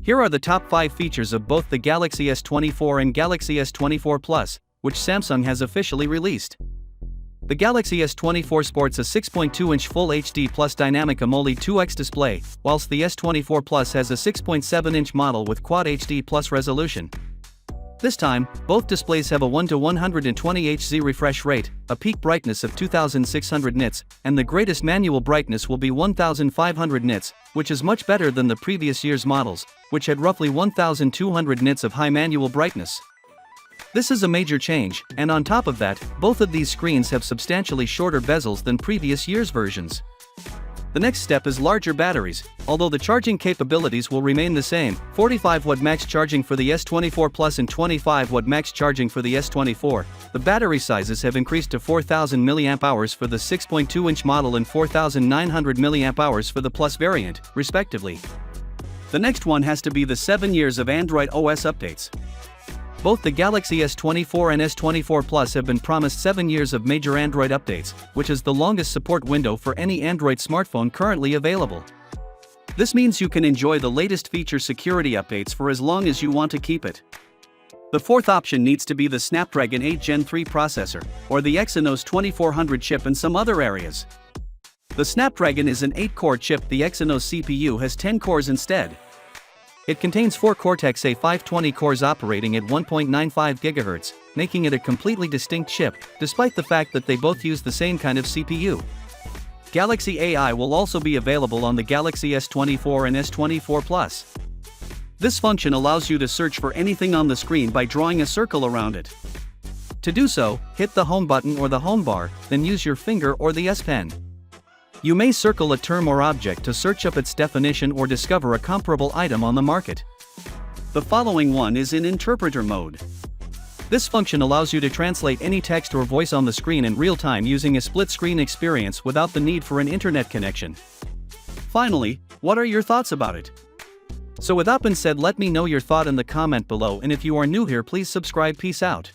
Here are the top 5 features of both the Galaxy S24 and Galaxy S24 Plus, which Samsung has officially released. The Galaxy S24 sports a 6.2-inch Full HD Plus Dynamic AMOLED 2X display, whilst the S24 Plus has a 6.7-inch model with Quad HD Plus resolution. This time, both displays have a 1:120 Hz refresh rate, a peak brightness of 2600 nits, and the greatest manual brightness will be 1500 nits, which is much better than the previous year's models, which had roughly 1200 nits of high manual brightness. This is a major change, and on top of that, both of these screens have substantially shorter bezels than previous year's versions. The next step is larger batteries. Although the charging capabilities will remain the same, 45W max charging for the S24 Plus and 25W max charging for the S24, the battery sizes have increased to 4000 mAh for the 6.2-inch model and 4900 mAh for the Plus variant, respectively. The next one has to be the 7 years of Android OS updates. Both the Galaxy S24 and S24 Plus have been promised 7 years of major Android updates, which is the longest support window for any Android smartphone currently available. This means you can enjoy the latest feature security updates for as long as you want to keep it. The fourth option needs to be the Snapdragon 8 Gen 3 processor, or the Exynos 2400 chip in some other areas. The Snapdragon is an 8-core chip. The Exynos CPU has 10 cores instead. It contains 4 Cortex-A520 cores operating at 1.95 GHz, making it a completely distinct chip, despite the fact that they both use the same kind of CPU. Galaxy AI will also be available on the Galaxy S24 and S24 Plus. This function allows you to search for anything on the screen by drawing a circle around it. To do so, hit the Home button or the Home bar, then use your finger or the S Pen. You may circle a term or object to search up its definition or discover a comparable item on the market. The following one is in interpreter mode. This function allows you to translate any text or voice on the screen in real time using a split-screen experience without the need for an internet connection. Finally, what are your thoughts about it? So with that being said, let me know your thought in the comment below, and if you are new here, please subscribe. Peace out.